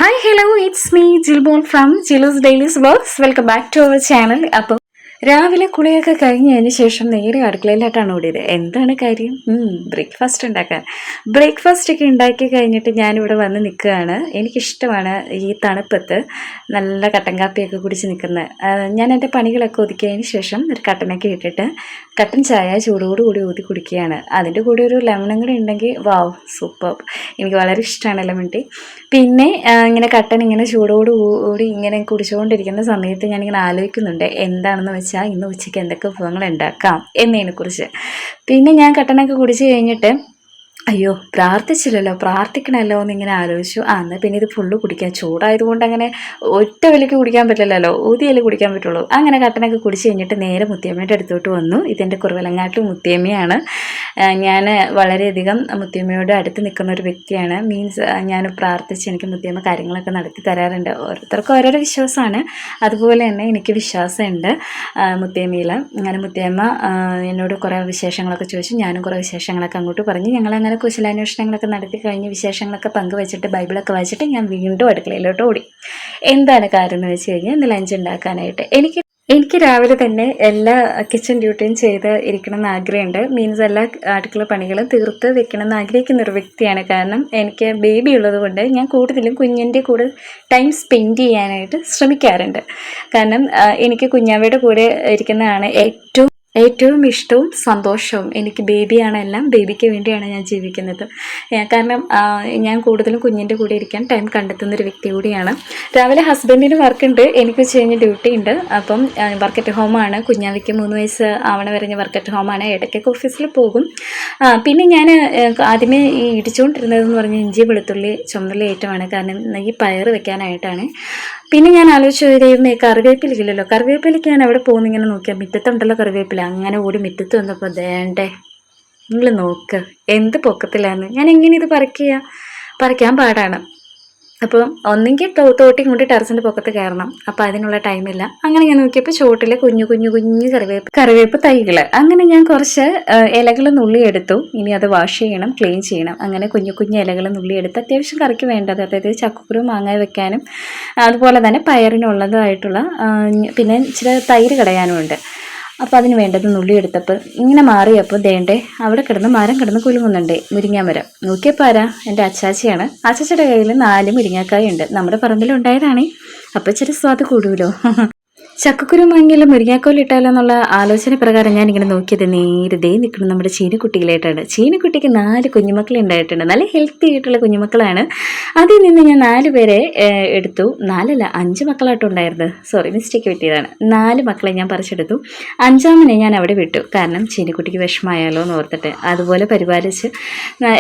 Hi, hello, it's me, Jilbon from Jilu's Daily Vlogs. Welcome back to our channel. രാവിലെ കുളിയൊക്കെ കഴിഞ്ഞതിന് ശേഷം നേരെ അടുക്കളയിലായിട്ടാണ് ഓടിയത്. എന്താണ് കാര്യം? ബ്രേക്ക്ഫാസ്റ്റ് ഉണ്ടാക്കാൻ. ബ്രേക്ക്ഫാസ്റ്റ് ഒക്കെ ഉണ്ടാക്കി കഴിഞ്ഞിട്ട് ഞാനിവിടെ വന്ന് നിൽക്കുകയാണ്. എനിക്കിഷ്ടമാണ് ഈ തണുപ്പത്ത് നല്ല കട്ടൻ കാപ്പിയൊക്കെ കുടിച്ച് നിൽക്കുന്നത്. ഞാൻ എൻ്റെ പണികളൊക്കെ ഒതുക്കിയതിന് ശേഷം ഒരു കട്ടനൊക്കെ ഇട്ടിട്ട് കട്ടൻ ചായ ചൂടോടുകൂടി ഊതി കുടിക്കുകയാണ്. അതിൻ്റെ കൂടെ ഒരു ലെമണും കൂടി ഉണ്ടെങ്കിൽ വാവ് സൂപ്പർ. എനിക്ക് വളരെ ഇഷ്ടമാണ് ലെമൺ ടീ. പിന്നെ ഇങ്ങനെ കട്ടൻ ഇങ്ങനെ ചൂടോടുകൂടി ഇങ്ങനെ കുടിച്ചുകൊണ്ടിരിക്കുന്ന സമയത്ത് ഞാനിങ്ങനെ ആലോചിക്കുന്നുണ്ട് എന്താണെന്ന് വെച്ചാൽ ഇന്ന് ഉച്ചയ്ക്ക് എന്തൊക്കെ വിഭവങ്ങൾ ഉണ്ടാക്കാം എന്നതിനെക്കുറിച്ച്. പിന്നെ ഞാൻ കട്ടനൊക്കെ കുടിച്ച് കഴിഞ്ഞിട്ട് അയ്യോ പ്രാർത്ഥിക്കണമല്ലോ എന്നിങ്ങനെ ആലോചിച്ചു. എന്നാൽ പിന്നെ ഇത് ഫുള്ള് കുടിക്കാം, ചൂടായതുകൊണ്ട് അങ്ങനെ ഒറ്റ വിലയ്ക്ക് കുടിക്കാൻ പറ്റില്ലല്ലോ, ഊതിയല്ലേ കുടിക്കാൻ പറ്റുള്ളൂ. അങ്ങനെ കട്ടനൊക്കെ കുടിച്ച് കഴിഞ്ഞിട്ട് നേരെ മുത്തിയമ്മയുടെ അടുത്തോട്ട് വന്നു. ഇതെൻ്റെ കുറവലങ്ങാട്ട് മുത്തിയമ്മയാണ്. ഞാൻ വളരെയധികം മുത്തിയമ്മയോട് അടുത്ത് നിൽക്കുന്ന ഒരു വ്യക്തിയാണ്. മീൻസ് ഞാൻ പ്രാർത്ഥിച്ച് എനിക്ക് മുത്തിയമ്മ കാര്യങ്ങളൊക്കെ നടത്തി തരാറുണ്ട്. ഓരോരുത്തർക്കും ഓരോരോ വിശ്വാസമാണ്, അതുപോലെ തന്നെ എനിക്ക് വിശ്വാസമുണ്ട് മുത്തിയമ്മയിൽ. അങ്ങനെ മുത്തിയമ്മ എന്നോട് കുറേ വിശേഷങ്ങളൊക്കെ ചോദിച്ചു. ഞാനും കുറേ വിശേഷങ്ങളൊക്കെ അങ്ങോട്ട് പറഞ്ഞു. ഞങ്ങളങ്ങനെ കുശലാന്വേഷണങ്ങളൊക്കെ നടത്തി കഴിഞ്ഞ് വിശേഷങ്ങളൊക്കെ പങ്കുവച്ചിട്ട് ബൈബിളൊക്കെ വായിച്ചിട്ട് ഞാൻ വീണ്ടും അടുക്കളയിലോട്ട് ഓടി. എന്താണ് കാര്യം എന്ന് വെച്ച് കഴിഞ്ഞാൽ ഇന്ന് ലഞ്ച് ഉണ്ടാക്കാനായിട്ട് എനിക്ക് രാവിലെ തന്നെ എല്ലാ കിച്ചൺ ഡ്യൂട്ടിയും ചെയ്ത് ഇരിക്കണം എന്ന് ആഗ്രഹമുണ്ട്. മീൻസ് എല്ലാ അടുക്കള പണികളും തീർത്ത് വെക്കണം എന്ന് ആഗ്രഹിക്കുന്ന ഒരു വ്യക്തിയാണ്. കാരണം എനിക്ക് ബേബി ഉള്ളത് കൊണ്ട് ഞാൻ കൂടുതലും കുഞ്ഞിൻ്റെ കൂടെ ടൈം സ്പെൻഡ് ചെയ്യാനായിട്ട് ശ്രമിക്കാറുണ്ട്. കാരണം എനിക്ക് കുഞ്ഞാവയുടെ കൂടെ ഇരിക്കുന്നതാണ് ഏറ്റവും ഇഷ്ടവും സന്തോഷവും. എനിക്ക് ബേബിയാണ് എല്ലാം. ബേബിക്ക് വേണ്ടിയാണ് ഞാൻ ജീവിക്കുന്നത്. കാരണം ഞാൻ കൂടുതലും കുഞ്ഞിൻ്റെ കൂടെ ഇരിക്കാൻ ടൈം കണ്ടെത്തുന്നൊരു വ്യക്തി കൂടിയാണ്. രാവിലെ ഹസ്ബൻഡിന് വർക്കുണ്ട്, എനിക്ക് വെച്ച് കഴിഞ്ഞ് ഡ്യൂട്ടി ഉണ്ട്. അപ്പം വർക്ക് അറ്റ് ഹോമാണ്. കുഞ്ഞാവിക്ക് 3 വയസ്സ് ആവണ വരെ ഞാൻ വർക്ക് അറ്റ് ഹോമാണ്. ഇടയ്ക്കൊക്കെ ഓഫീസിൽ പോകും. പിന്നെ ഞാൻ ആദ്യമേ ഈ ഇടിച്ചുകൊണ്ടിരുന്നതെന്ന് പറഞ്ഞാൽ ഇഞ്ചി വെളുത്തുള്ളി ചുമന്നുള്ളി ഏറ്റമാണ്. കാരണം ഈ പയർ വെക്കാനായിട്ടാണ്. പിന്നെ ഞാൻ ആലോചിച്ചു കറിവേപ്പിലില്ലല്ലോ, കറിവേപ്പിലേക്ക് ഞാൻ എവിടെ പോകുന്നു ഇങ്ങനെ നോക്കിയാൽ മുറ്റത്തുണ്ടല്ലോ കറിവേപ്പില. അങ്ങനെ ഓടി മുറ്റത്ത് വന്നപ്പോൾ ദേണ്ടേ നിങ്ങൾ നോക്ക് എന്ത് പൊക്കത്തിലാന്ന്. ഞാൻ എങ്ങനെ ഇത് പറിക്കാൻ പാടാണ്. അപ്പോൾ ഒന്നെങ്കിൽ തോട്ടി കൊണ്ട് ടെറസിൻ്റെ പൊക്കത്ത് കയറണം. അപ്പോൾ അതിനുള്ള ടൈമില്ല. അങ്ങനെ ഞാൻ നോക്കിയപ്പോൾ ചുവട്ടിലെ കുഞ്ഞു കറിവേപ്പ് തൈകൾ. അങ്ങനെ ഞാൻ കുറച്ച് ഇലകൾ നുള്ളിയെടുത്തു. ഇനി അത് വാഷ് ചെയ്യണം, ക്ലീൻ ചെയ്യണം. അങ്ങനെ കുഞ്ഞു ഇലകൾ നുള്ളിയെടുത്ത് അത്യാവശ്യം കറിക്ക് വേണ്ടത്, അതായത് ചക്കക്കുരു മാങ്ങ വെക്കാനും അതുപോലെ തന്നെ പയറിനുള്ളതായിട്ടുള്ള പിന്നെ ഇച്ചിരി തൈര് കളയാനും ഉണ്ട്. അപ്പോൾ അതിന് വേണ്ടത് നുള്ളി എടുത്തപ്പോൾ ഇങ്ങനെ മാറിയപ്പോൾ ദേണ്ടേ അവിടെ മരം കിടന്ന് കുലുങ്ങുന്നുണ്ട്. മുരിങ്ങാ മരം. നോക്കിയപ്പോൾ ആരാ? എൻ്റെ അച്ചാച്ചിയാണ്. അച്ചാച്ചിയുടെ കയ്യിൽ 4 മുരിങ്ങാക്കായ ഉണ്ട്. നമ്മുടെ പറമ്പിലുണ്ടായതാണേ. അപ്പോൾ ഇച്ചിരി സ്വാദ് കൂടുമല്ലോ. ചക്കക്കുരു മാങ്ങിയാലും മുരിങ്ങാക്കോല് ഇട്ടാലോ എന്നുള്ള ആലോചന പ്രകാരം ഞാനിങ്ങനെ നോക്കിയത് നേരത്തെ നിൽക്കണം നമ്മുടെ ചീനിക്കുട്ടിയിലായിട്ടാണ്. ചീനിക്കുട്ടിക്ക് 4 കുഞ്ഞുമക്കൾ ഉണ്ടായിട്ടുണ്ട്. നല്ല ഹെൽത്തി ആയിട്ടുള്ള കുഞ്ഞുമക്കളാണ്. അതിൽ നിന്ന് ഞാൻ 4 പേരെ എടുത്തു. 4 അല്ല 5 മക്കളായിട്ടുണ്ടായിരുന്നു. സോറി, മിസ്റ്റേക്ക് പറ്റിയതാണ്. 4 മക്കളെ ഞാൻ പറിച്ചെടുത്തു. 5ാമനെ ഞാൻ അവിടെ വിട്ടു. കാരണം ചീനിക്കുട്ടിക്ക് വിഷമമായാലോ എന്ന് ഓർത്തിട്ട്. അതുപോലെ പരിപാലിച്ച്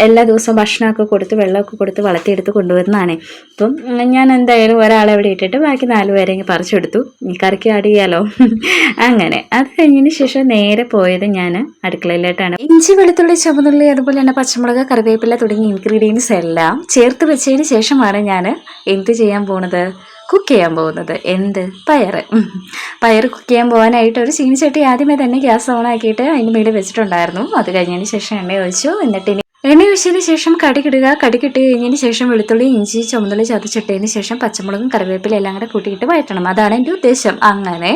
എല്ലാ ദിവസവും ഭക്ഷണമൊക്കെ കൊടുത്ത് വെള്ളമൊക്കെ കൊടുത്ത് വളർത്തിയെടുത്ത് കൊണ്ടുവരുന്നതാണ്. അപ്പം ഞാൻ എന്തായാലും ഒരാളെ അവിടെ ഇട്ടിട്ട് ബാക്കി 4 പേരെ ഇങ്ങനെ പറിച്ചെടുത്തു. കറിക്ക് ആഡ് ചെയ്യാലോ. അങ്ങനെ അത് കഴിഞ്ഞതിന് ശേഷം നേരെ പോയത് ഞാൻ അടുക്കളയിലായിട്ടാണ്. ഇഞ്ചി വെളുത്തുള്ളി ചുവന്നുള്ളി അതുപോലെ തന്നെ പച്ചമുളക് കറിവേപ്പില തുടങ്ങിയ ഇൻഗ്രീഡിയൻസ് എല്ലാം ചേർത്ത് വെച്ചതിന് ശേഷമാണ് ഞാൻ എന്ത് ചെയ്യാൻ പോകുന്നത്, കുക്ക് ചെയ്യാൻ പോകുന്നത്. പയർ കുക്ക് ചെയ്യാൻ പോകാനായിട്ട് ഒരു ചീനിച്ചട്ടി ആദ്യമേ തന്നെ ഗ്യാസ് ഓൺ ആക്കിയിട്ട് അതിൻ്റെ മേളിൽ വെച്ചിട്ടുണ്ടായിരുന്നു. അത് കഴിഞ്ഞതിന് ശേഷം എണ്ണ ഒഴിച്ചു. എന്നിട്ട് എണ്ണ ഒഴിച്ചതിന് ശേഷം കടുകിട്ട് കഴിഞ്ഞതിന് ശേഷം വെളുത്തുള്ളി ഇഞ്ചി ചുമന്നുള്ളി ചതച്ചിട്ടതിന് ശേഷം പച്ചമുളകും കറിവേപ്പില എല്ലാം കൂടെ കൂട്ടിയിട്ട് വഴറ്റണം. അതാണ് എൻ്റെ ഉദ്ദേശം. അങ്ങനെ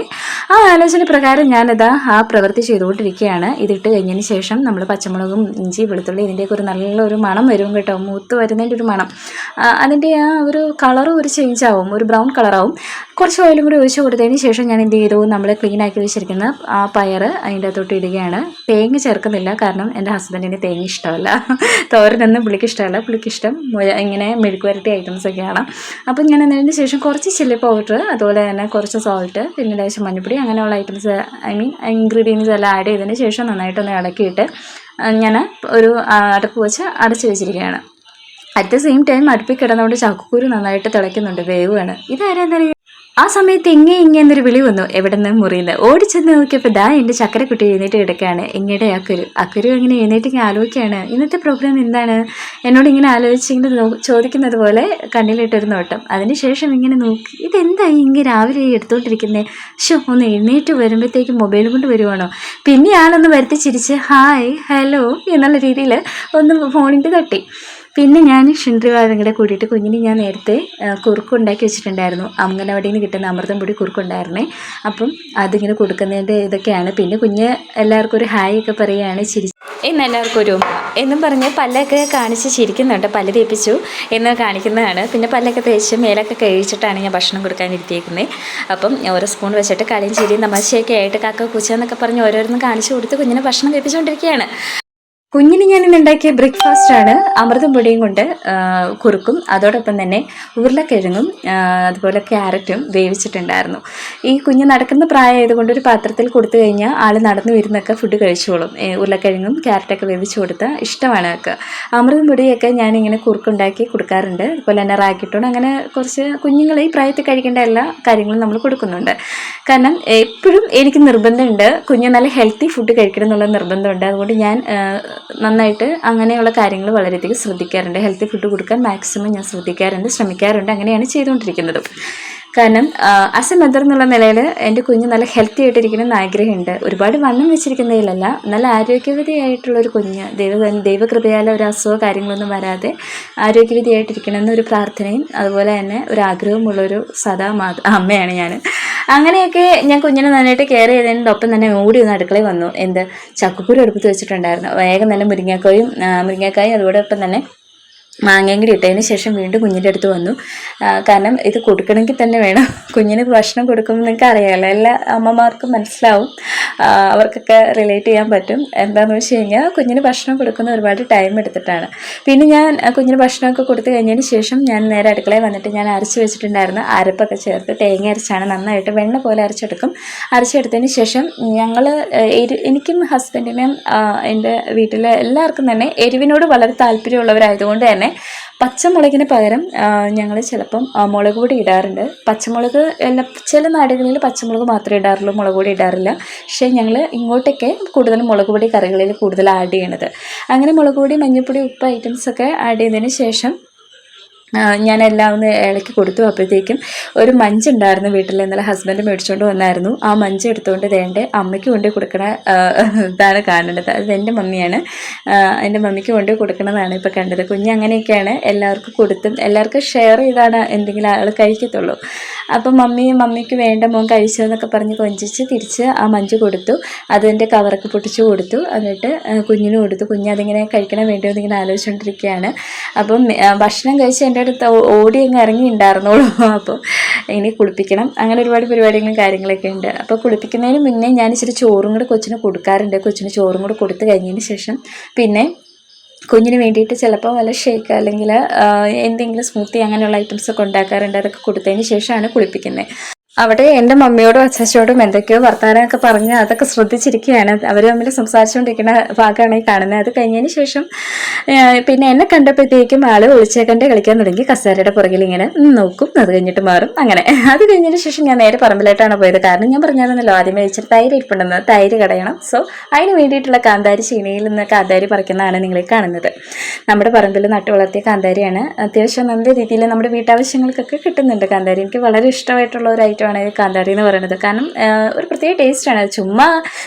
ആ ആലോചന പ്രകാരം ഞാനിതാ ആ പ്രവൃത്തി ചെയ്തുകൊണ്ടിരിക്കുകയാണ്. ഇതിട്ട് കഴിഞ്ഞതിന് ശേഷം നമ്മൾ പച്ചമുളകും ഇഞ്ചി വെളുത്തുള്ളി ഇതിൻ്റെയൊക്കെ ഒരു നല്ലൊരു മണം വരും കേട്ടോ. മൂത്ത് വരുന്നതിൻ്റെ ഒരു മണം, അതിൻ്റെ ആ ഒരു കളറും ഒരു ചേഞ്ച് ആവും, ഒരു ബ്രൗൺ കളറാവും. കുറച്ച് ഓയിലും കൂടി ഒഴിച്ച് കൊടുത്തതിന് ശേഷം ഞാൻ എന്ത് ചെയ്തു, നമ്മൾ ക്ലീൻ ആക്കി വെച്ചിരിക്കുന്ന ആ പയർ അതിൻ്റെ അകത്തോട്ട് ഇടുകയാണ്. തേങ്ങ ചേർക്കുന്നില്ല, കാരണം എൻ്റെ ഹസ്ബൻഡിന് തേങ്ങ ഇഷ്ടമല്ല. തോരനൊന്നും പുള്ളിക്ക് ഇഷ്ടമല്ല. പുള്ളിക്ക് ഇഷ്ടം ഇങ്ങനെ മെഴുക്ക് വരട്ടി ഐറ്റംസൊക്കെയാണ്. അപ്പം ഞാൻ അതിന് ശേഷം കുറച്ച് ചില്ലി പൗഡർ, അതുപോലെ തന്നെ കുറച്ച് സോൾട്ട്, പിന്നെ ലേശം മഞ്ഞൾപ്പൊടി, അങ്ങനെയുള്ള ഐറ്റംസ് ഇൻഗ്രീഡിയൻസ് എല്ലാം ആഡ് ചെയ്തതിന് ശേഷം നന്നായിട്ടൊന്ന് ഇളക്കിയിട്ട് ഞാൻ ഒരു അടപ്പ് വെച്ച് അടച്ച് വെച്ചിരിക്കുകയാണ്. അറ്റ് ദ സെയിം ടൈം അടുപ്പിൽ കിടന്നുകൊണ്ട് ചക്കക്കുരു നന്നായിട്ട് തിളയ്ക്കുന്നുണ്ട്, വേവുകയാണ്. ഇതാരെന്നറിയാം? ആ സമയത്ത് എന്നൊരു വിളി വന്നു. എവിടെ നിന്ന്? മുറിയുന്നത്. ഓടിച്ചെന്ന് നോക്കിയപ്പോൾ എൻ്റെ ചക്കരക്കുട്ടി എഴുന്നേറ്റ് കിടക്കുകയാണ്. ഇങ്ങയുടെ അക്കുരു അങ്ങനെ എഴുന്നേറ്റ് ഇങ്ങനെ ആലോചിക്കുകയാണ്, ഇന്നത്തെ പ്രോഗ്രാം എന്താണ് എന്നോട് ഇങ്ങനെ ആലോചിച്ചിങ്ങനെ ചോദിക്കുന്നത് പോലെ കണ്ണിലിട്ടൊരു നോട്ടം. അതിനുശേഷം ഇങ്ങനെ നോക്കി, ഇതെന്തായി ഇങ്ങനെ രാവിലെ എടുത്തുകൊണ്ടിരിക്കുന്നത്? ഒന്ന് എഴുന്നേറ്റ് വരുമ്പോഴത്തേക്കും മൊബൈൽ കൊണ്ട് വരുവാണോ? പിന്നെ ആളൊന്ന് വരുത്തി ചിരിച്ച് ഹായ് ഹലോ എന്നുള്ള രീതിയിൽ ഒന്ന് ഫോണിൻ്റെ തട്ടി. പിന്നെ ഞാൻ ഷിൻഡ്രിവാദം കൂടെ കൂടിയിട്ട് കുഞ്ഞിന് ഞാൻ നേരത്തെ കുറുക്കുണ്ടാക്കി വെച്ചിട്ടുണ്ടായിരുന്നു. അംഗനവാടിയിൽ നിന്ന് കിട്ടുന്ന അമൃതം പൊടി കുറുക്കുണ്ടായിരുന്നേ. അപ്പം അതിങ്ങനെ കൊടുക്കുന്നതിൻ്റെ ഇതൊക്കെയാണ്. പിന്നെ കുഞ്ഞ് എല്ലാവർക്കും ഒരു ഹായ് ഒക്കെ പറയുകയാണ്, ഇന്ന് എല്ലാവർക്കും ഒരു എന്നും പറഞ്ഞ് പല്ലൊക്കെ കാണിച്ച് ചിരിക്കുന്നുണ്ട്. പല്ല് തേപ്പിച്ചു എന്ന് കാണിക്കുന്നതാണ്. പിന്നെ പല്ലൊക്കെ തേച്ച് മേലൊക്കെ കഴിച്ചിട്ടാണ് ഞാൻ ഭക്ഷണം കൊടുക്കാനിരുത്തിയേക്കുന്നത്. അപ്പം ഓരോ സ്പൂൺ വെച്ചിട്ട് കളിയും ചിരിയും തമാശയൊക്കെ ആയിട്ട് കാക്ക പൂച്ച എന്നൊക്കെ പറഞ്ഞ് ഓരോരുന്ന് കാണിച്ചു കൊടുത്ത് കുഞ്ഞിനെ ഭക്ഷണം തേപ്പിച്ചുകൊണ്ടിരിക്കുകയാണ്. കുഞ്ഞിന് ഞാനിന്ന് ഉണ്ടാക്കിയ ബ്രേക്ക്ഫാസ്റ്റാണ് അമൃതം പൊടിയും കൊണ്ട് കുറുക്കും, അതോടൊപ്പം തന്നെ ഉരുളക്കിഴങ്ങും അതുപോലെ ക്യാരറ്റും വേവിച്ചിട്ടുണ്ടായിരുന്നു. ഈ കുഞ്ഞ് നടക്കുന്ന പ്രായമായതുകൊണ്ട് ഒരു പാത്രത്തിൽ കൊടുത്തു കഴിഞ്ഞാൽ ആൾ നടന്നു വരുന്നൊക്കെ ഫുഡ് കഴിച്ചോളും. ഉരുളക്കിഴങ്ങും ക്യാരറ്റൊക്കെ വേവിച്ച് കൊടുത്താൽ ഇഷ്ടമാണ് ഒക്കെ. അമൃതം പൊടിയൊക്കെ ഞാനിങ്ങനെ കുറുക്കുണ്ടാക്കി കൊടുക്കാറുണ്ട്. അതുപോലെ തന്നെ റാഗിട്ടൂൺ, അങ്ങനെ കുറച്ച് കുഞ്ഞുങ്ങൾ ഈ പ്രായത്തിൽ കഴിക്കേണ്ട എല്ലാ കാര്യങ്ങളും നമ്മൾ കൊടുക്കുന്നുണ്ട്. കാരണം എപ്പോഴും എനിക്ക് നിർബന്ധമുണ്ട് കുഞ്ഞ് നല്ല ഹെൽത്തി ഫുഡ് കഴിക്കണം എന്നുള്ള നിർബന്ധമുണ്ട്. അതുകൊണ്ട് ഞാൻ നന്നായിട്ട് അങ്ങനെയുള്ള കാര്യങ്ങൾ വളരെയധികം ശ്രദ്ധിക്കാറുണ്ട്. ഹെൽത്തി ഫുഡ് കൊടുക്കാൻ മാക്സിമം ഞാൻ ശ്രമിക്കാറുണ്ട്. അങ്ങനെയാണ് ചെയ്തുകൊണ്ടിരിക്കുന്നത്. കാരണം ആസ് എ മദർ എന്നുള്ള നിലയിൽ എൻ്റെ കുഞ്ഞ് നല്ല ഹെൽത്തി ആയിട്ടിരിക്കണമെന്ന് ആഗ്രഹമുണ്ട്. ഒരുപാട് വണ്ണം വെച്ചിരിക്കുന്നതിലല്ല, നല്ല ആരോഗ്യവതിയായിട്ടുള്ളൊരു കുഞ്ഞ് ദൈവകൃപയാൽ ഒരു അസുഖ കാര്യങ്ങളൊന്നും വരാതെ ആരോഗ്യവതിയായിട്ടിരിക്കണം എന്നൊരു പ്രാർത്ഥനയും അതുപോലെ തന്നെ ഒരു ആഗ്രഹമുള്ളൊരു അമ്മയാണ് ഞാൻ. അങ്ങനെയൊക്കെ ഞാൻ കുഞ്ഞിനെ നന്നായിട്ട് കെയർ ചെയ്തതിൻ്റെ ഒപ്പം തന്നെ ഓടി ഒന്ന് അടുക്കളയിൽ വന്നു. ചക്കക്കുരു അടുപ്പത്ത് വെച്ചിട്ടുണ്ടായിരുന്നു. വേഗം തന്നെ മുരിങ്ങക്കായും അതോടൊപ്പം തന്നെ മാങ്ങയും കൂടി ഇട്ടതിന് ശേഷം വീണ്ടും കുഞ്ഞിൻ്റെ അടുത്ത് വന്നു. കാരണം ഇത് കൊടുക്കണമെങ്കിൽ തന്നെ വേണം. കുഞ്ഞിന് ഭക്ഷണം കൊടുക്കുമ്പോൾ നിങ്ങൾക്ക് അറിയാമല്ലോ, എല്ലാ അമ്മമാർക്കും മനസ്സിലാവും, അവർക്കൊക്കെ റിലേറ്റ് ചെയ്യാൻ പറ്റും. എന്താണെന്ന് വെച്ച് കഴിഞ്ഞാൽ കുഞ്ഞിന് ഭക്ഷണം കൊടുക്കുന്ന ഒരുപാട് ടൈം എടുത്തിട്ടാണ്. പിന്നെ ഞാൻ കുഞ്ഞിന് ഭക്ഷണമൊക്കെ കൊടുത്തു കഴിഞ്ഞതിന് ശേഷം ഞാൻ നേരെ അടുക്കളയിൽ വന്നിട്ട് ഞാൻ അരച്ച് വെച്ചിട്ടുണ്ടായിരുന്ന അരപ്പൊക്കെ ചേർത്ത് തേങ്ങ അരച്ചാണ് നന്നായിട്ട് വെണ്ണ പോലെ അരച്ചെടുക്കും. അരച്ചെടുത്തതിന് ശേഷം ഞങ്ങൾ എനിക്കും ഹസ്ബൻഡിനും എൻ്റെ വീട്ടിലെ എല്ലാവർക്കും തന്നെ എരിവിനോട് വളരെ താല്പര്യമുള്ളവരായതുകൊണ്ട് തന്നെ പച്ചമുളകിന് പകരം ഞങ്ങൾ ചിലപ്പം മുളക് പൊടി ഇടാറുണ്ട്. പച്ചമുളക് ചില നാടുകളിൽ പച്ചമുളക് മാത്രമേ ഇടാറുള്ളൂ, മുളക് പൊടി ഇടാറില്ല. പക്ഷേ ഞങ്ങൾ ഇങ്ങോട്ടൊക്കെ കൂടുതലും മുളക് പൊടി കറികളിൽ കൂടുതൽ ആഡ് ചെയ്യണത്. അങ്ങനെ മുളക് പൊടി, മഞ്ഞൾപ്പൊടി, ഉപ്പ് ഐറ്റംസൊക്കെ ആഡ് ചെയ്തതിന് ശേഷം ഞാനെല്ലാം ഒന്ന് ഇളക്കി കൊടുത്തു. അപ്പോഴത്തേക്കും ഒരു മഞ്ചുണ്ടായിരുന്നു വീട്ടിൽ, ഇന്നലെ ഹസ്ബൻഡ് മേടിച്ചുകൊണ്ട് വന്നായിരുന്നു. ആ മഞ്ച് എടുത്തുകൊണ്ട് വേണ്ട അമ്മയ്ക്ക് കൊണ്ടുപോയി കൊടുക്കണ ഇതാണ് കാണേണ്ടത്. അത് എൻ്റെ മമ്മിയാണ്. എൻ്റെ മമ്മിക്ക് കൊണ്ടുപോയി കൊടുക്കണതാണ് ഇപ്പോൾ കണ്ടത്. കുഞ്ഞ് അങ്ങനെയൊക്കെയാണ് എല്ലാവർക്കും ഷെയർ ചെയ്താണ് എന്തെങ്കിലും ആൾ കഴിക്കത്തുള്ളൂ. അപ്പം മമ്മിക്ക് വേണ്ട മോൻ കഴിച്ചതെന്നൊക്കെ പറഞ്ഞ് കൊഞ്ചിച്ച് തിരിച്ച് ആ മഞ്ച് കൊടുത്തു. അതിൻ്റെ കവറൊക്കെ പൊട്ടിച്ച് കൊടുത്തു. എന്നിട്ട് കുഞ്ഞിന് കൊടുത്തു. കുഞ്ഞ് അതിങ്ങനെ കഴിക്കണം വേണ്ടിയോ എന്നിങ്ങനെ ആലോചിച്ചുകൊണ്ടിരിക്കുകയാണ്. അപ്പം ഭക്ഷണം കഴിച്ച് എൻ്റെ അടുത്ത് ഓടി അങ്ങ് ഇറങ്ങിയിട്ടുണ്ടായിരുന്നുള്ളൂ. അപ്പോൾ ഇനി കുളിപ്പിക്കണം, അങ്ങനെ ഒരുപാട് പരിപാടികളും കാര്യങ്ങളൊക്കെ ഉണ്ട്. അപ്പോൾ കുളിപ്പിക്കുന്നതിന് മുന്നേ ഞാൻ ഇച്ചിരി ചോറും കൂടെ കൊച്ചിന് കൊടുക്കാറുണ്ട്. കൊച്ചിന് ചോറും കൂടെ കൊടുത്തു കഴിഞ്ഞതിന് ശേഷം പിന്നെ കുഞ്ഞിന് വേണ്ടിയിട്ട് ചിലപ്പോൾ വല്ല ഷേക്ക് അല്ലെങ്കിൽ എന്തെങ്കിലും സ്മൂത്തി അങ്ങനെയുള്ള ഐറ്റംസൊക്കെ ഉണ്ടാക്കാറുണ്ട്. അതൊക്കെ കൊടുത്തതിന് ശേഷമാണ് കുളിപ്പിക്കുന്നത്. അവിടെ എൻ്റെ മമ്മിയോടും അച്ഛച്ചോടും എന്തൊക്കെയോ വർത്തമാനമൊക്കെ പറഞ്ഞ് അതൊക്കെ ശ്രദ്ധിച്ചിരിക്കുകയാണ്. അവർ തമ്മിൽ സംസാരിച്ചുകൊണ്ടിരിക്കുന്ന ഭാഗമാണ് ഈ കാണുന്നത്. അത് കഴിഞ്ഞതിന് ശേഷം പിന്നെ എന്നെ കണ്ടപ്പോഴത്തേക്കും ആൾ ഒളിച്ചേക്കൻ്റെ കളിക്കാൻ തുടങ്ങി. കസേരയുടെ പുറകിൽ ഇങ്ങനെ നോക്കും, അത് കഴിഞ്ഞിട്ട് മാറും. അങ്ങനെ അത് കഴിഞ്ഞതിന് ശേഷം ഞാൻ നേരെ പറമ്പിലായിട്ടാണ് പോയത്. കാരണം ഞാൻ പറഞ്ഞായിരുന്നല്ലോ ആദ്യമേ വെച്ചിട്ട് തൈര് ഇരിപ്പുണ്ടെന്ന്, തൈര് കടയണം. സോ അതിന് വേണ്ടിയിട്ടുള്ള കാന്താരി ചീനയിൽ നിന്ന് കാന്താരി പറിക്കുന്നതാണ് നിങ്ങളീ കാണുന്നത്. നമ്മുടെ പറമ്പിൽ നട്ടു വളർത്തിയ കാന്താരിയാണ്. അത്യാവശ്യം നല്ല രീതിയിൽ നമ്മുടെ വീട്ടാവശ്യങ്ങൾക്കൊക്കെ കിട്ടുന്നുണ്ട് കാന്താരി. എനിക്ക് വളരെ ഇഷ്ടമായിട്ടുള്ള ഒരു ഐറ്റം കാന്താരി എന്ന് പറയുന്നത്. കാരണം ഒരു പ്രത്യേക ടേസ്റ്റാണ്. ചുമ്മാ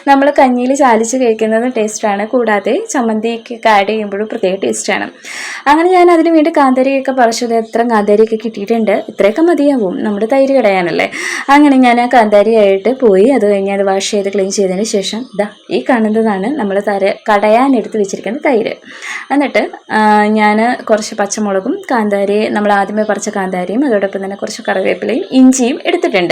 നമ്മൾ കഞ്ഞിയിൽ ചാലിച്ച് കഴിക്കുന്നത് ടേസ്റ്റാണ്, കൂടാതെ ചമ്മന്തിയൊക്കെ ആഡ് ചെയ്യുമ്പോഴും പ്രത്യേക ടേസ്റ്റാണ്. അങ്ങനെ ഞാൻ അതിന് വേണ്ടി കാന്താരിയൊക്കെ പറിച്ചത്. എത്ര കാന്താരിയൊക്കെ കിട്ടിയിട്ടുണ്ട്, ഇത്രയൊക്കെ മതിയാവും, നമ്മുടെ തൈര് കടയാനല്ലേ. അങ്ങനെ ഞാൻ ആ കാന്താരിയായിട്ട് പോയി. അത് കഴിഞ്ഞ് അത് വാഷ് ചെയ്ത് ക്ലീൻ ചെയ്തതിന് ശേഷം ഈ കാണുന്നതാണ് നമ്മൾ കടയാനെടുത്ത് വെച്ചിരിക്കുന്ന തൈര്. എന്നിട്ട് ഞാൻ കുറച്ച് പച്ചമുളകും കാന്താരി, നമ്മൾ ആദ്യമേ പറിച്ച കാന്താരിയും അതോടൊപ്പം തന്നെ കുറച്ച് കറിവേപ്പിലയും ഇഞ്ചിയും എടുത്തിട്ടുണ്ട്.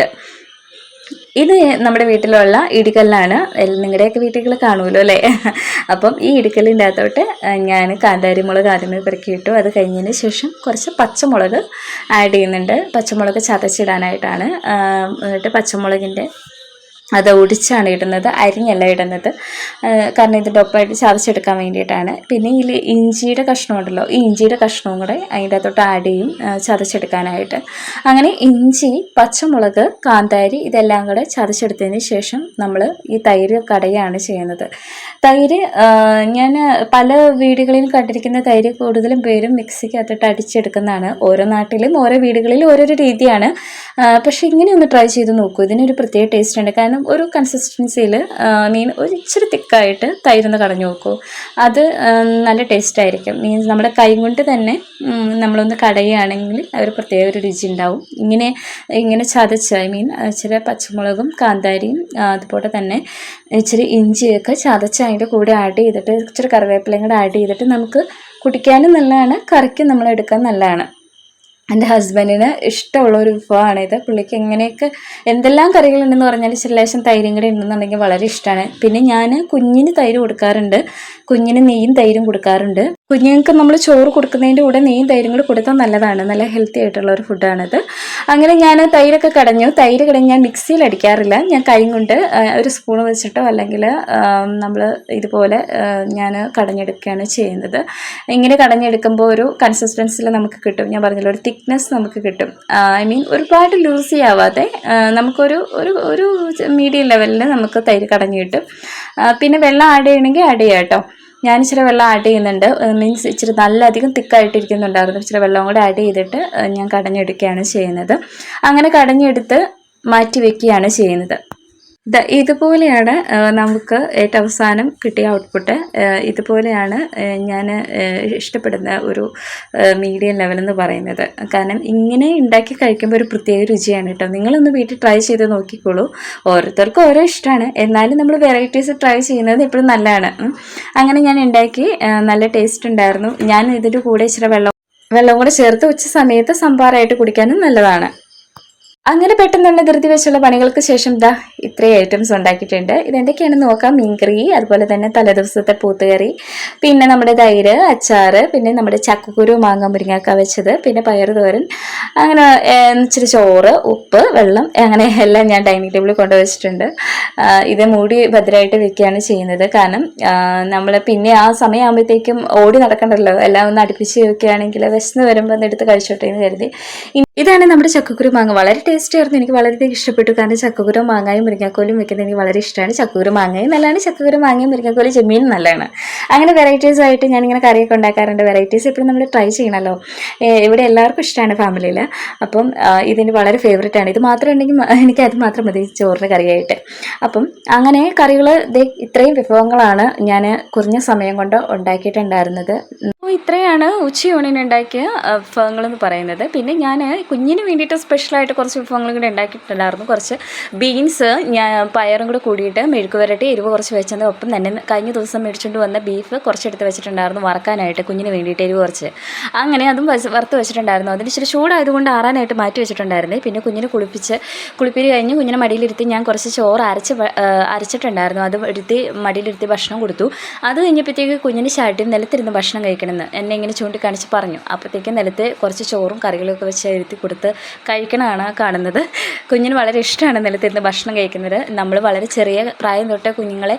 ഇത് നമ്മുടെ വീട്ടിലുള്ള ഇടിക്കല്ലാണ്. നിങ്ങളുടെയൊക്കെ വീട്ടുകൾ കാണുമല്ലോ അല്ലേ. അപ്പം ഈ ഇടിക്കല്ലിൻ്റെ അകത്തോട്ട് ഞാൻ കാന്താരി മുളക് ആദ്യമേ പെറുക്കിയിട്ടു. അത് കഴിഞ്ഞതിന് ശേഷം കുറച്ച് പച്ചമുളക് ആഡ് ചെയ്യുന്നുണ്ട്. പച്ചമുളക് ചതച്ചിടാനായിട്ടാണ്. എന്നിട്ട് പച്ചമുളകിൻ്റെ അത് ഒടിച്ചാണ് ഇടുന്നത്, അരിഞ്ഞല്ല ഇടുന്നത്. കാരണം ഇതിൻ്റെ ഒപ്പമായിട്ട് ചതച്ചെടുക്കാൻ വേണ്ടിയിട്ടാണ്. പിന്നെ ഇതിൽ ഇഞ്ചിയുടെ കഷ്ണം ഉണ്ടല്ലോ, ഈ ഇഞ്ചിയുടെ കഷ്ണവും കൂടെ അതിൻ്റെ അകത്തോട്ട് ആഡ് ചെയ്യും ചതച്ചെടുക്കാനായിട്ട്. അങ്ങനെ ഇഞ്ചി, പച്ചമുളക്, കാന്താരി ഇതെല്ലാം കൂടെ ചതച്ചെടുത്തതിന് ശേഷം നമ്മൾ ഈ തൈര് കടയാണ് ചെയ്യുന്നത്. തൈര് ഞാൻ പല വീടുകളിലും കണ്ടിരിക്കുന്ന തൈര് കൂടുതലും പേരും മിക്സിക്കകത്തിട്ട് അടിച്ചെടുക്കുന്നതാണ്. ഓരോ നാട്ടിലും ഓരോ വീടുകളിലും ഓരോരോ രീതിയാണ്. പക്ഷേ ഇങ്ങനെ ഒന്ന് ട്രൈ ചെയ്ത് നോക്കൂ, ഇതിനൊരു പ്രത്യേക ടേസ്റ്റ് ഉണ്ട്. കാരണം കാരണം ഒരു കൺസിസ്റ്റൻസിയിൽ മീൻ ഒരു ഇച്ചിരി തിക്കായിട്ട് തൈരൊന്ന് കടഞ്ഞു നോക്കൂ. അത് നല്ല ടേസ്റ്റ് ആയിരിക്കും. മീൻസ് നമ്മുടെ കൈ കൊണ്ട് തന്നെ നമ്മളൊന്ന് കടയുകയാണെങ്കിൽ ഒരു പ്രത്യേക ഒരു രുചി ഉണ്ടാവും. ഇങ്ങനെ ചതച്ച് ഇച്ചിരി പച്ചമുളകും കാന്താരിയും അതുപോലെ തന്നെ ഇച്ചിരി ഇഞ്ചിയൊക്കെ ചതച്ച് അതിൻ്റെ കൂടെ ആഡ് ചെയ്തിട്ട് ഇച്ചിരി കറിവേപ്പിലയും കൂടെ ആഡ് ചെയ്തിട്ട് നമുക്ക് കുടിക്കാനും നല്ലതാണ്, കറിക്കും നമ്മൾ എടുക്കാൻ നല്ലതാണ്. എൻ്റെ ഹസ്ബൻഡിന് ഇഷ്ടമുള്ള ഒരു വിഭവമാണിത്. പുള്ളിക്ക് എങ്ങനെയൊക്കെ എന്തെല്ലാം കറികളുണ്ടെന്ന് പറഞ്ഞാൽ ലേശം തൈരും കൂടെ ഉണ്ടെന്നുണ്ടെങ്കിൽ വളരെ ഇഷ്ടമാണ്. പിന്നെ ഞാൻ കുഞ്ഞിന് തൈര് കൊടുക്കാറുണ്ട്, കുഞ്ഞിന് നെയ്യും തൈരും കൊടുക്കാറുണ്ട്. കുഞ്ഞുങ്ങൾക്ക് നമ്മൾ ചോറ് കൊടുക്കുന്നതിൻ്റെ കൂടെ നെയ്യും തൈരും കൂടെ കൊടുത്താൽ നല്ലതാണ്, നല്ല ഹെൽത്തി ആയിട്ടുള്ള ഒരു ഫുഡാണിത്. അങ്ങനെ ഞാൻ തൈരൊക്കെ കടഞ്ഞു. തൈര് കടഞ്ഞ് ഞാൻ മിക്സിയിൽ അടിക്കാറില്ല, ഞാൻ കൈ കൊണ്ട് ഒരു സ്പൂൺ വെച്ചിട്ടോ അല്ലെങ്കിൽ നമ്മൾ ഇതുപോലെ ഞാൻ കടഞ്ഞെടുക്കുകയാണ് ചെയ്യുന്നത്. ഇങ്ങനെ കടഞ്ഞെടുക്കുമ്പോൾ ഒരു കൺസിസ്റ്റൻസിൽ നമുക്ക് കിട്ടും. ഞാൻ പറഞ്ഞല്ലോ, ഒരു തിക്നെസ് നമുക്ക് കിട്ടും. ഒരുപാട് ലൂസി ആവാതെ നമുക്കൊരു ഒരു മീഡിയം ലെവലിൽ നമുക്ക് തൈര് കടഞ്ഞു കിട്ടും. പിന്നെ വെള്ളം ആഡ് ചെയ്യണമെങ്കിൽ ആഡ് ചെയ്യാം കേട്ടോ. ഞാൻ ഇച്ചിരി വെള്ളം ആഡ് ചെയ്യുന്നുണ്ട്, മീൻസ് ഇച്ചിരി നല്ല അധികം തിക്കായിട്ടിരിക്കുന്നുണ്ടായിരുന്നു. ഇച്ചിരി വെള്ളം കൂടെ ആഡ് ചെയ്തിട്ട് ഞാൻ കടഞ്ഞെടുക്കുകയാണ് ചെയ്യുന്നത്. അങ്ങനെ കടഞ്ഞെടുത്ത് മാറ്റി വയ്ക്കുകയാണ് ചെയ്യുന്നത്. ഇതുപോലെയാണ് നമുക്ക് ഏറ്റവും അവസാനം കിട്ടിയ ഔട്ട്പുട്ട്. ഇതുപോലെയാണ് ഞാൻ ഇഷ്ടപ്പെടുന്ന ഒരു മീഡിയം ലെവൽ എന്ന് പറയുന്നത്. കാരണം ഇങ്ങനെ ഉണ്ടാക്കി കഴിക്കുമ്പോൾ ഒരു പ്രത്യേക രുചിയാണ് കേട്ടോ. നിങ്ങളൊന്ന് വീട്ടിൽ ട്രൈ ചെയ്ത് നോക്കിക്കോളൂ. ഓരോരുത്തർക്കും ഓരോ ഇഷ്ടമാണ്, എന്നാലും നമ്മൾ വെറൈറ്റീസ് ട്രൈ ചെയ്യുന്നത് എപ്പോഴും നല്ലതാണ്. അങ്ങനെ ഞാൻ ഉണ്ടാക്കി, നല്ല ടേസ്റ്റ് ഉണ്ടായിരുന്നു. ഞാൻ ഇതിൻ്റെ കൂടെ ഇച്ചിരി വെള്ളം കൂടെ ചേർത്ത് ഉച്ച സമയത്ത് സംഭാരമായിട്ട് കുടിക്കാനും നല്ലതാണ്. അങ്ങനെ പെട്ടെന്നുള്ള ധൃതി വെച്ചുള്ള പണികൾക്ക് ശേഷം ഇത്രയും ഐറ്റംസ് ഉണ്ടാക്കിയിട്ടുണ്ട്. ഇതെന്തൊക്കെയാണെന്ന് നോക്കാം. മീൻകറി, അതുപോലെ തന്നെ തലേദിവസത്തെ പൂത്തുകറി, പിന്നെ നമ്മുടെ തൈര്, അച്ചാറ്, പിന്നെ നമ്മുടെ ചക്കക്കുരു മാങ്ങ മുരിങ്ങക്ക വെച്ചത്, പിന്നെ പയറുതോരൻ, അങ്ങനെ ഇച്ചിരി ചോറ്, ഉപ്പ്, വെള്ളം, അങ്ങനെ എല്ലാം ഞാൻ ഡൈനിങ് ടേബിളിൽ കൊണ്ടുവച്ചിട്ടുണ്ട്. ഇത് മൂടി ഭദ്രമായിട്ട് വെക്കുകയാണ് ചെയ്യുന്നത്. കാരണം നമ്മൾ പിന്നെ ആ സമയമാകുമ്പോഴത്തേക്കും ഓടി നടക്കണ്ടല്ലോ, എല്ലാം ഒന്ന് അടുപ്പിച്ച് വെക്കുകയാണെങ്കിൽ വിശന്ന് വരുമ്പോൾ ഒന്ന് എടുത്ത് കഴിച്ചോട്ടെ എന്ന് കരുതി. ഇതാണ് നമ്മുടെ ചക്കക്കുരു മാങ്ങ. വളരെ ടേസ്റ്റ് ആയിരുന്നു, എനിക്ക് വളരെയധികം ഇഷ്ടപ്പെട്ടു. കാരണം ചക്കക്കുരു മാങ്ങയും മുരിങ്ങാക്കോലും വെക്കുന്നത് എനിക്ക് വളരെ ഇഷ്ടമാണ്. ചക്കക്കുരു മാങ്ങയും നല്ലതാണ്, ചക്കക്കുരു മാങ്ങയും മുരിങ്ങാക്കോലും ചെമ്മീനും നല്ലതാണ്. അങ്ങനെ വെറൈറ്റീസ് ആയിട്ട് ഞാനിങ്ങനെ കറിയൊക്കെ ഉണ്ടാക്കാറുണ്ട്. വെറൈറ്റീസ് എപ്പോഴും നമ്മൾ ട്രൈ ചെയ്യണമല്ലോ. ഇവിടെ എല്ലാവർക്കും ഇഷ്ടമാണ് ഫാമിലിയിൽ. അപ്പം ഇതിന് വളരെ ഫേവറേറ്റ് ആണ്. ഇത് മാത്രം ഉണ്ടെങ്കിൽ എനിക്ക് അത് മാത്രം മതി ചോറിന് കറിയായിട്ട്. അപ്പം അങ്ങനെ കറികൾ ഇത്രയും വിഭവങ്ങളാണ് ഞാൻ കുറഞ്ഞ സമയം കൊണ്ട് ഉണ്ടാക്കിയിട്ടുണ്ടായിരുന്നത്. ഇത്രയാണ് ഉച്ചയൂണിന് ഉണ്ടാക്കിയ വിഭവങ്ങളെന്ന് പറയുന്നത്. പിന്നെ ഞാൻ കുഞ്ഞിന് വേണ്ടിയിട്ട് സ്പെഷ്യലായിട്ട് കുറച്ച് വിഭവങ്ങളും കൂടെ ഉണ്ടാക്കിയിട്ടുണ്ടായിരുന്നു. കുറച്ച് ബീൻസ് പയറും കൂടെ കൂടിയിട്ട് മെഴുക്ക് വരട്ടി എരിവ് കുറച്ച് വെച്ചത്. ഒപ്പം തന്നെ കഴിഞ്ഞ ദിവസം മേടിച്ചുകൊണ്ട് വന്ന ബീഫ് കുറച്ചെടുത്ത് വെച്ചിട്ടുണ്ടായിരുന്നു വറക്കാനായിട്ട്, കുഞ്ഞിന് വേണ്ടിയിട്ട് എരിവ് കുറച്ച്. അങ്ങനെ അതും വറുത്ത് വെച്ചിട്ടുണ്ടായിരുന്നു. അതിന് ഇച്ചിരി ചൂടായതുകൊണ്ട് ആറാനായിട്ട് മാറ്റി വെച്ചിട്ടുണ്ടായിരുന്നു. പിന്നെ കുഞ്ഞിനെ കുളിപ്പിരി കഴിഞ്ഞ് കുഞ്ഞിനെ മടിയിലിരുത്തി ഞാൻ കുറച്ച് ചോറ് അരച്ചിട്ടുണ്ടായിരുന്നു. അത് മടിയിലിരുത്തി ഭക്ഷണം കൊടുത്തു. അത് കഴിഞ്ഞപ്പോഴത്തേക്ക് കുഞ്ഞിന് ഷാട്ടിയും നിലത്തിരുന്ന് ഭക്ഷണം കഴിക്കണം എന്നെ ഇങ്ങനെ ചൂണ്ടിക്കാണിച്ച് പറഞ്ഞു. അപ്പോഴത്തേക്കും നിലത്ത് കുറച്ച് ചോറും കറികളൊക്കെ വെച്ച് എഴുതി കൊടുത്ത് കഴിക്കണമാണ് കാണുന്നത്. കുഞ്ഞിന് വളരെ ഇഷ്ടമാണ് നിലത്തിരുന്ന് ഭക്ഷണം കഴിക്കുന്നത്. നമ്മൾ വളരെ ചെറിയ പ്രായം തൊട്ട് കുഞ്ഞുങ്ങളെ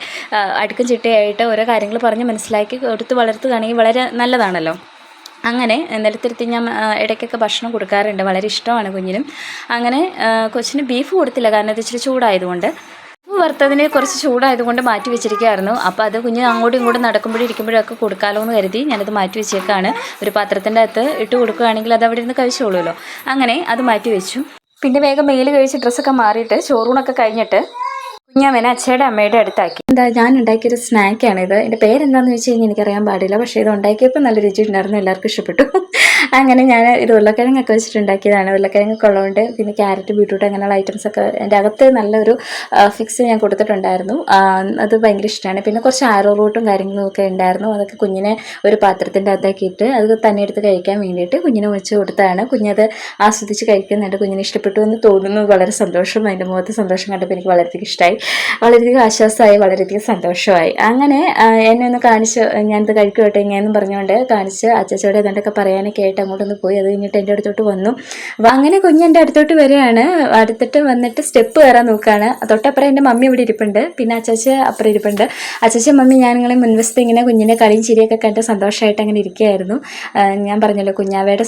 അടുക്കും ചിട്ടയായിട്ട് ഓരോ കാര്യങ്ങൾ പറഞ്ഞ് മനസ്സിലാക്കി കൊടുത്ത് വളർത്തുകയാണെങ്കിൽ വളരെ നല്ലതാണല്ലോ. അങ്ങനെ നിലത്തിരുത്തി ഞാൻ ഇടയ്ക്കൊക്കെ ഭക്ഷണം കൊടുക്കാറുണ്ട്. വളരെ ഇഷ്ടമാണ് കുഞ്ഞിനും. അങ്ങനെ കൊച്ചിന് ബീഫ് കൊടുത്തില്ല, കാരണം അത് ഇച്ചിരി ചൂടായതുകൊണ്ട്. വറുത്തതിന് കുറച്ച് ചൂടായതുകൊണ്ട് മാറ്റി വെച്ചിരിക്കുകയായിരുന്നു. അപ്പോൾ അത് കുഞ്ഞിന് അങ്ങോട്ടും ഇങ്ങോട്ടും നടക്കുമ്പോഴും ഇരിക്കുമ്പോഴൊക്കെ കൊടുക്കാമല്ലോ എന്ന് കരുതി ഞാനത് മാറ്റി വെച്ചേക്കാണ്. ഒരു പാത്രത്തിൻ്റെ അകത്ത് ഇട്ട് കൊടുക്കുകയാണെങ്കിൽ അത് അവിടെ ഇരുന്ന് കഴിച്ചോളൂല്ലോ. അങ്ങനെ അത് മാറ്റി വെച്ചു. പിന്നെ വേഗം മേല് കഴിച്ച് ഡ്രസ്സൊക്കെ മാറിയിട്ട് ചോറൂണൊക്കെ കഴിഞ്ഞിട്ട് കുഞ്ഞമ്മേനെ അച്ഛയുടെ അമ്മയുടെ അടുത്താക്കി. ഞാൻ ഉണ്ടാക്കിയൊരു സ്നാക്കാണിത്. എൻ്റെ പേരെന്താണെന്ന് വെച്ച് കഴിഞ്ഞാൽ എനിക്കറിയാൻ പാടില്ല, പക്ഷേ ഇത് ഉണ്ടാക്കിയപ്പോൾ നല്ല രുചി ഉണ്ടായിരുന്നു, എല്ലാവർക്കും ഇഷ്ടപ്പെട്ടു. അങ്ങനെ ഞാൻ ഇത് ഉരുളക്കിഴങ്ങൊക്കെ വെച്ചിട്ടുണ്ടാക്കിയതാണ്. ഉരുളക്കിഴങ്ങൊക്കെ ഉള്ളതുകൊണ്ട് പിന്നെ ക്യാരറ്റ്, ബീട്രൂട്ട് അങ്ങനെയുള്ള ഐറ്റംസൊക്കെ എൻ്റെ അകത്ത് നല്ലൊരു ഫിക്സ് ഞാൻ കൊടുത്തിട്ടുണ്ടായിരുന്നു. അത് ഭയങ്കര ഇഷ്ടമാണ്. പിന്നെ കുറച്ച് ആരോ റൂട്ടും കാര്യങ്ങളും ഒക്കെ ഉണ്ടായിരുന്നു. അതൊക്കെ കുഞ്ഞിനെ ഒരു പാത്രത്തിൻ്റെ അകത്താക്കിയിട്ട് അത് തന്നെ എടുത്ത് കഴിക്കാൻ വേണ്ടിയിട്ട് കുഞ്ഞിനെ വെച്ച് കൊടുത്തതാണ്. കുഞ്ഞത് ആസ്വദിച്ച് കഴിക്കുന്നുണ്ട്. കുഞ്ഞിന് ഇഷ്ടപ്പെട്ടു എന്ന് തോന്നുന്നു. വളരെ സന്തോഷം, അതിൻ്റെ മുഖത്ത് സന്തോഷം കണ്ടപ്പോൾ എനിക്ക് വളരെയധികം ഇഷ്ടമായി, വളരെയധികം ആശ്വാസമായി, വളരെയധികം സന്തോഷമായി. അങ്ങനെ എന്നെ ഒന്ന് കാണിച്ച് ഞാനിത് കഴിക്കുവട്ടെ ഇങ്ങനെയെന്നും പറഞ്ഞുകൊണ്ട് കാണിച്ച് അച്ചച്ചോടെ ഏതാണ്ടൊക്കെ പറയാനൊക്കെ ആയിട്ട് അങ്ങോട്ടൊന്ന് പോയി. അത് കഴിഞ്ഞിട്ട് എൻ്റെ അടുത്തോട്ട് വന്നു. അങ്ങനെ കുഞ്ഞ് എൻ്റെ അടുത്തോട്ട് വരികയാണ്. അടുത്തിട്ട് വന്നിട്ട് സ്റ്റെപ്പ് കയറാൻ നോക്കുകയാണ്. തൊട്ടപ്പുറം എൻ്റെ മമ്മി ഇവിടെ ഇരിപ്പുണ്ട്, പിന്നെ അച്ചച്ച അപ്പുറം ഇരിപ്പുണ്ട്. അച്ചച്ച മമ്മി ഞാനിങ്ങനെ മുൻവശത്ത് ഇങ്ങനെ കുഞ്ഞിൻ്റെ കളിയും ചിരിയൊക്കെ കണ്ട് സന്തോഷമായിട്ട് അങ്ങനെ ഇരിക്കുകയായിരുന്നു. ഞാൻ പറഞ്ഞല്ലോ, കുഞ്ഞാവയുടെ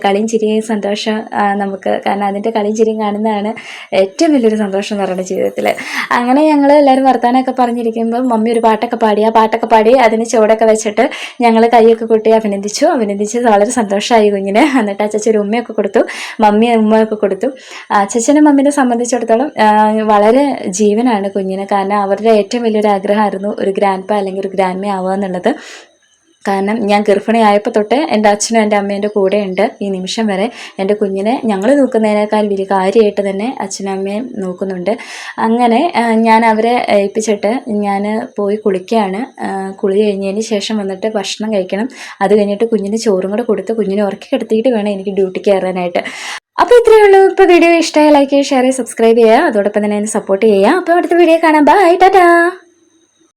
കളിയും ചിരിയും സന്തോഷം നമുക്ക്, കാരണം അതിൻ്റെ കളിയും ചിരിയും കാണുന്നതാണ് ഏറ്റവും വലിയൊരു സന്തോഷം എന്ന് പറയുന്നത് ജീവിതത്തിൽ. അങ്ങനെ ഞങ്ങൾ എല്ലാവരും വർത്താനമൊക്കെ പറഞ്ഞിരിക്കുമ്പോൾ മമ്മി ഒരു പാട്ടൊക്കെ പാടി അതിന് ചുവടൊക്കെ വെച്ചിട്ട് ഞങ്ങൾ കൈയൊക്കെ കൊട്ടി അഭിനന്ദിച്ച് വളരെ സന്തോഷം സന്തോഷമായി കുഞ്ഞിന്. എന്നിട്ട് അച്ഛൻ ഒരു ഉമ്മയൊക്കെ കൊടുത്തു, ഉമ്മയൊക്കെ കൊടുത്തു. അച്ഛനും മമ്മീനെ സംബന്ധിച്ചിടത്തോളം വളരെ ജീവനാണ് കുഞ്ഞിന്. കാരണം അവരുടെ ഏറ്റവും വലിയൊരു ആഗ്രഹമായിരുന്നു ഒരു ഗ്രാൻഡ് പാ അല്ലെങ്കിൽ ഒരു ഗ്രാൻഡ് മേ ആവുക എന്നുള്ളത്. കാരണം ഞാൻ ഗർഭിണിയായപ്പോൾ തൊട്ട് എൻ്റെ അച്ഛനും എൻ്റെ അമ്മേൻ്റെ കൂടെ ഉണ്ട് ഈ നിമിഷം വരെ. എൻ്റെ കുഞ്ഞിനെ ഞങ്ങൾ നോക്കുന്നതിനേക്കാൾ വലിയ കാര്യമായിട്ട് തന്നെ അച്ഛനും അമ്മയും നോക്കുന്നുണ്ട്. അങ്ങനെ ഞാൻ അവരെ ഏൽപ്പിച്ചിട്ട് ഞാൻ പോയി കുളിക്കുകയാണ്. കുളി കഴിഞ്ഞതിന് ശേഷം വന്നിട്ട് ഭക്ഷണം കഴിക്കണം. അത് കഴിഞ്ഞിട്ട് കുഞ്ഞിന് ചോറും കൂടെ കൊടുത്ത് കുഞ്ഞിനെ ഉറക്കി കിടത്തിയിട്ട് വേണം എനിക്ക് ഡ്യൂട്ടിക്ക് കയറാനായിട്ട്. അപ്പോൾ ഇത്രയേ ഉള്ളൂ. ഇപ്പോൾ വീഡിയോ ഇഷ്ടമായി ലൈക്ക് ചെയ്യുക, ഷെയർ ചെയ്യുക, സബ്സ്ക്രൈബ് ചെയ്യുക. അതോടൊപ്പം തന്നെ എന്നെ സപ്പോർട്ട് ചെയ്യുക. അപ്പോൾ അടുത്ത വീഡിയോ കാണാം. ബൈ, ടാറ്റാ.